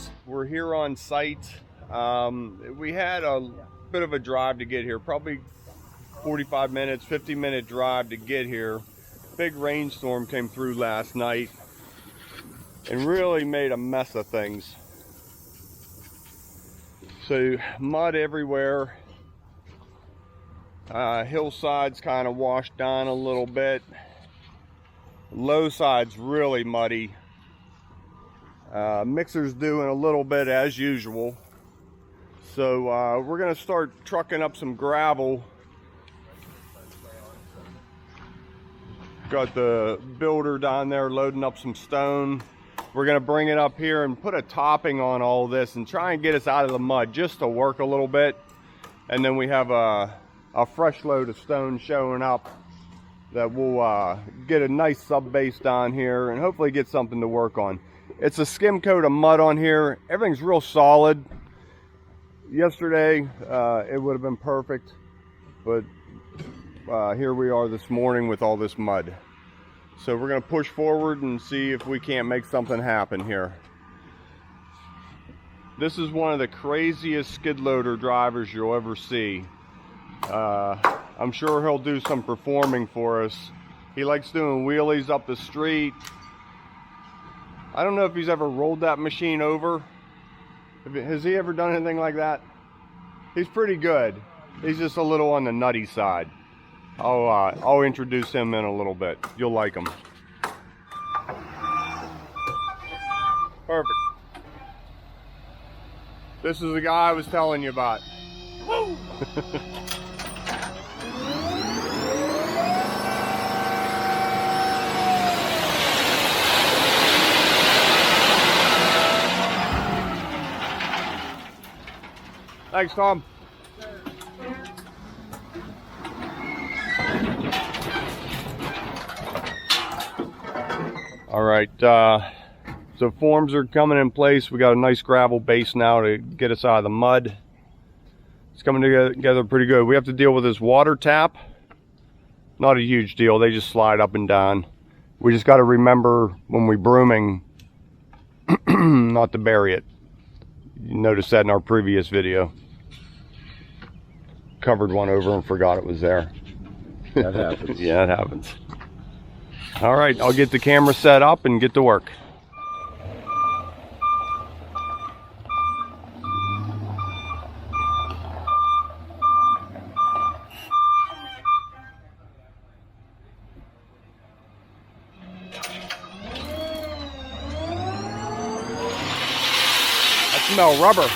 guys, we're here on site. We had a bit of a drive to get here, probably 45 minutes, 50-minute drive to get here. Big rainstorm came through last night and really made a mess of things. So mud everywhere. Hillsides kind of washed down a little bit. Low side's really muddy. Mixer's doing a little bit as usual. So we're gonna start trucking up some gravel. Got the builder down there loading up some stone. We're gonna bring it up here and put a topping on all this and try and get us out of the mud just to work a little bit. And then we have a fresh load of stone showing up that will get a nice sub base down here and hopefully get something to work on. It's a skim coat of mud on here. Everything's real solid. Yesterday it would have been perfect, but here we are this morning with all this mud. So we're going to push forward and see if we can't make something happen here. This is one of the craziest skid loader drivers you'll ever see. I'm sure he'll do some performing for us. He likes doing wheelies up the street. I don't know if he's ever rolled that machine over. Has he ever done anything like that? He's pretty good. He's just a little on the nutty side. I'll introduce him in a little bit. You'll like him. Perfect. This is the guy I was telling you about. Woo! Thanks, Tom. All right, so forms are coming in place. We got a nice gravel base now to get us out of the mud. It's coming together pretty good. We have to deal with this water tap. Not a huge deal. They just slide up and down. We just got to remember when we're brooming not to bury it. You noticed that in our previous video. Covered one over and forgot it was there. That happens. Yeah, it happens. All right, I'll get the camera set up and get to work. I smell rubber.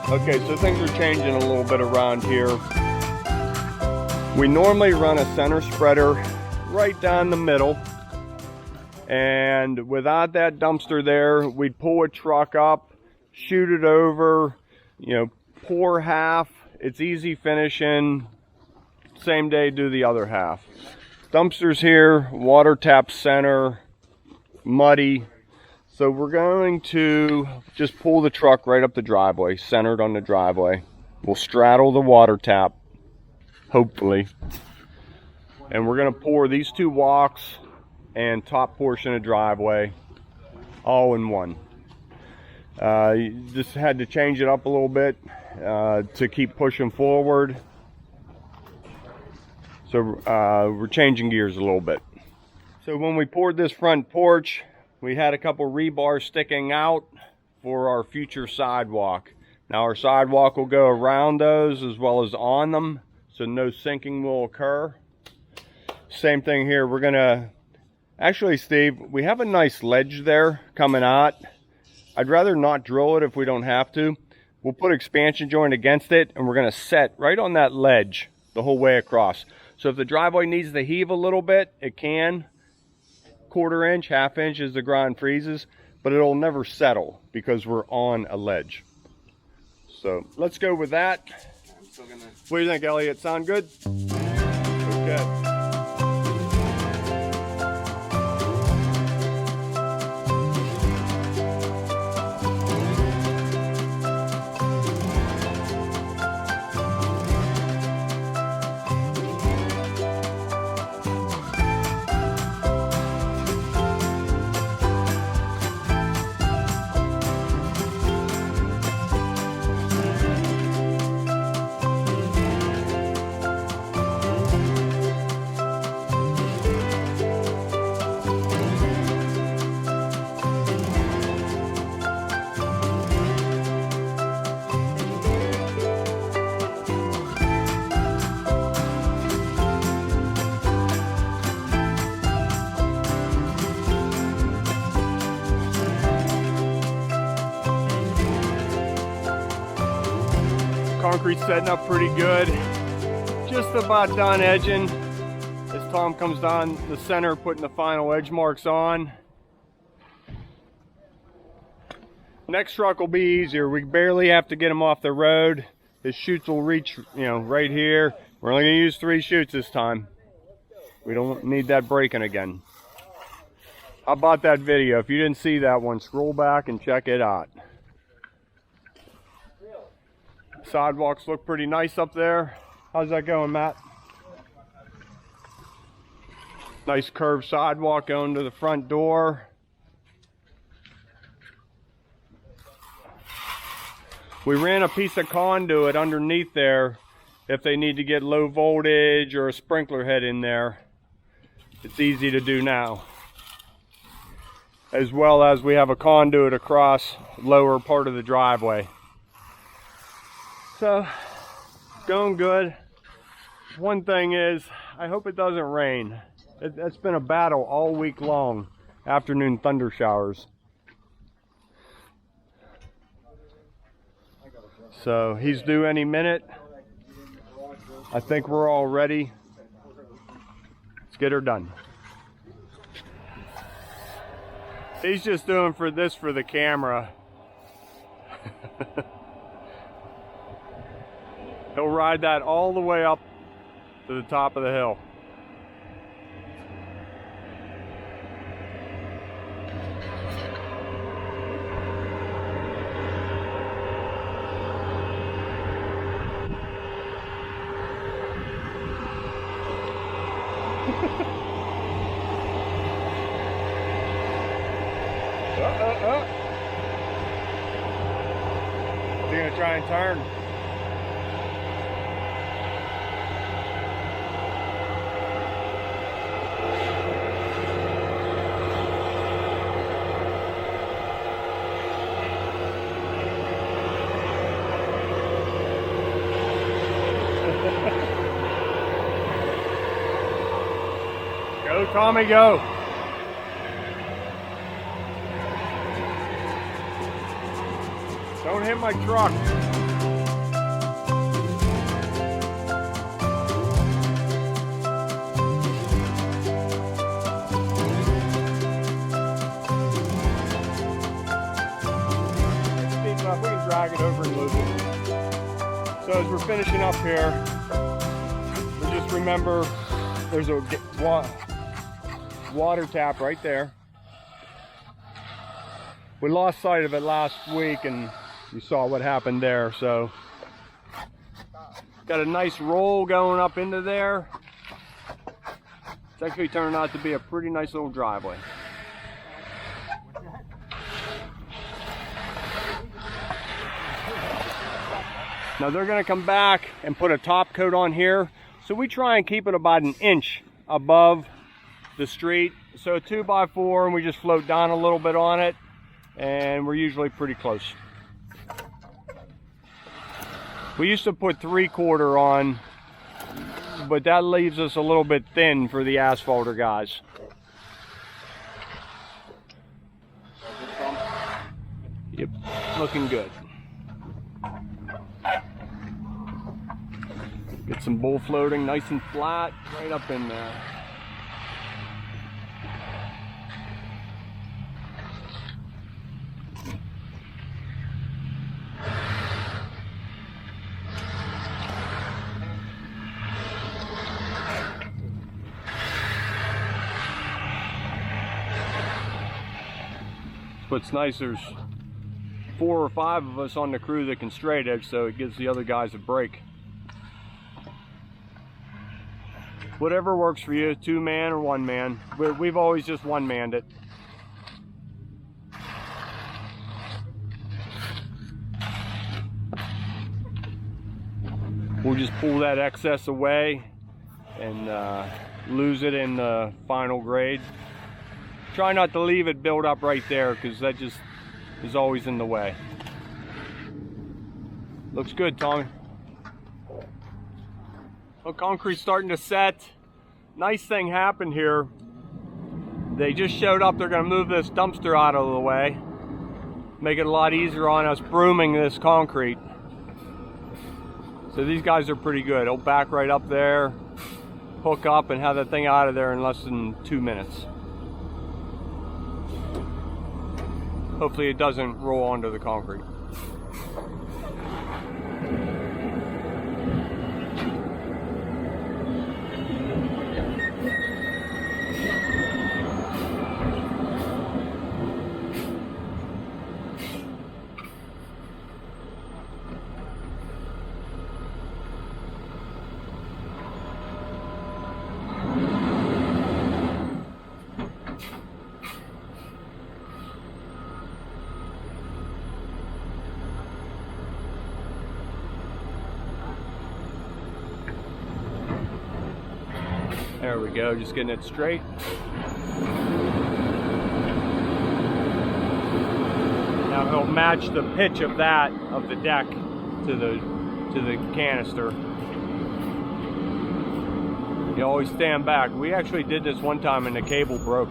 Okay, so things are changing a little bit around here. We normally run a center spreader right down the middle, and without that dumpster there, we'd pull a truck up, shoot it over, pour half. It's easy finishing. Same day, do the other half. Dumpsters here, water tap center, muddy. So we're going to just pull the truck right up the driveway, centered on the driveway. We'll straddle the water tap, hopefully. And we're going to pour these two walks and top portion of driveway all in one. Just had to change it up a little bit to keep pushing forward. So we're changing gears a little bit. So when we poured this front porch, we had a couple rebars sticking out for our future sidewalk. Now our sidewalk will go around those as well as on them, so no sinking will occur. Same thing here. We're gonna, actually Steve, we have a nice ledge there coming out. I'd rather not drill it if we don't have to. We'll put expansion joint against it and we're gonna set right on that ledge the whole way across. So if the driveway needs to heave a little bit, it can. 1/4 inch, 1/2 inch as the ground freezes, but it'll never settle because we're on a ledge. So let's go with that. What do you think, Elliot? Sound good? Okay. Concrete's setting up pretty good. Just about done edging. As Tom comes down the center, putting the final edge marks on. Next truck will be easier. We barely have to get him off the road. His chutes will reach, right here. We're only gonna use 3 chutes this time. We don't need that breaking again. How about that video? If you didn't see that one, scroll back and check it out. Sidewalks look pretty nice up there. How's that going, Matt? Nice curved sidewalk going to the front door. We ran a piece of conduit underneath there if they need to get low voltage or a sprinkler head in there. It's easy to do now. As well as we have a conduit across lower part of the driveway. So, going good. One thing is, I hope it doesn't rain. It's been a battle all week long. Afternoon thunder showers. So, he's due any minute. I think we're all ready. Let's get her done. He's just doing for the camera. He'll ride that all the way up to the top of the hill. Is he gonna try and turn? Go, Tommy, go. Don't hit my truck. We can drag it over and move it. So as we're finishing up here, we just remember there's a water tap right there. We lost sight of it last week and you saw what happened there. So got a nice roll going up into there. It's actually turned out to be a pretty nice little driveway. Now they're going to come back and put a top coat on here. So we try and keep it about an inch above the street. So a 2x4 and we just float down a little bit on it. And we're usually pretty close. We used to put 3/4 on, but that leaves us a little bit thin for the asphalter guys. Yep, looking good. Get some bull floating nice and flat right up in there. what's nice, there's 4 or 5 of us on the crew that can straight edge, so it gives the other guys a break. Whatever works for you, 2-man or 1-man. We've always just 1-manned it. We'll just pull that excess away and lose it in the final grade. Try not to leave it build up right there, because that just is always in the way. Looks good, Tommy. Well, concrete's starting to set. Nice thing happened here. They just showed up. They're going to move this dumpster out of the way. Make it a lot easier on us brooming this concrete. So these guys are pretty good. They'll back right up there, hook up, and have that thing out of there in less than 2 minutes. Hopefully it doesn't roll onto the concrete. There we go, just getting it straight. Now he'll match the pitch of that, of the deck, to the canister. You always stand back. We actually did this one time and the cable broke.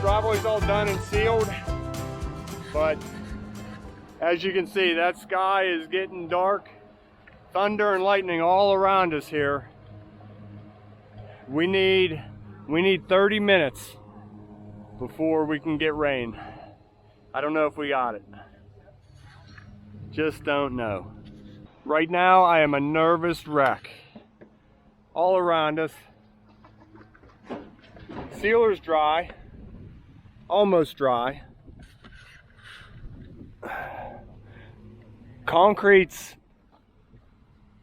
Driveway's all done and sealed, but as you can see, that sky is getting dark. Thunder and lightning all around us here. We need 30 minutes before we can get rain. I don't know if we got it. Just don't know. Right now I am a nervous wreck. All around us. Sealer's dry. Almost dry. Concrete's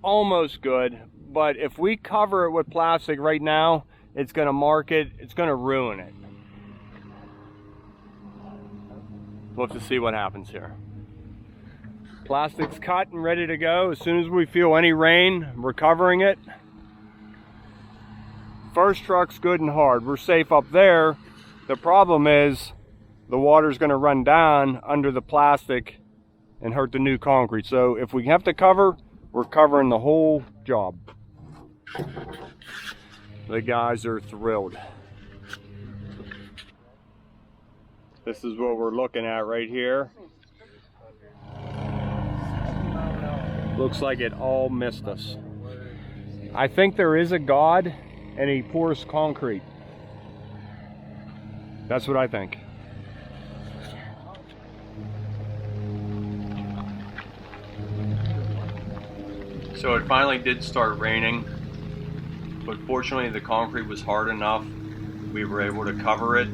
almost good, but if we cover it with plastic right now, it's going to mark it, it's going to ruin it. We'll have to see what happens here. Plastic's cut and ready to go. As soon as we feel any rain, we're covering it. First truck's good and hard. We're safe up there. The problem is the water's going to run down under the plastic and hurt the new concrete. So if we have to cover, we're covering the whole job. The guys are thrilled. This is what we're looking at right here. Looks like it all missed us. I think there is a God and he pours concrete. That's what I think. So it finally did start raining, but fortunately the concrete was hard enough. We were able to cover it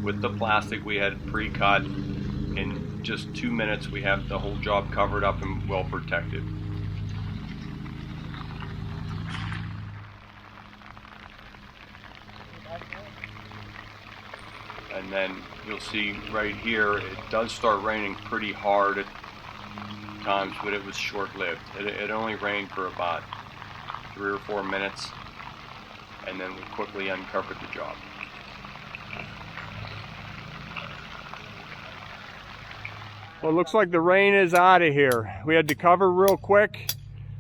with the plastic we had pre-cut. In just 2 minutes we have the whole job covered up and well protected. then you'll see right here, it does start raining pretty hard at times, but it was short-lived. It only rained for about 3 or 4 minutes, and then we quickly uncovered the job. Well, it looks like the rain is out of here. We had to cover real quick.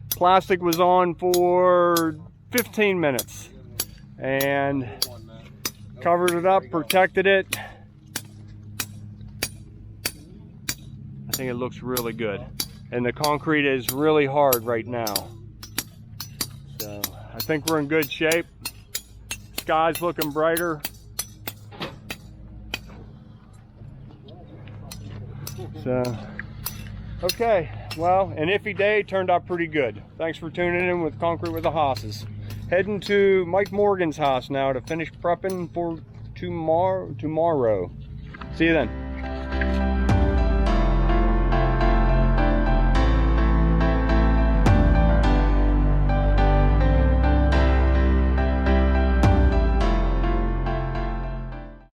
Plastic was on for 15 minutes and covered it up, protected it. I think it looks really good. And the concrete is really hard right now. So I think we're in good shape. Sky's looking brighter. So, okay, well, an iffy day turned out pretty good. Thanks for tuning in with Concrete with the Hosses. Heading to Mike Morgan's house now to finish prepping for tomorrow. See you then.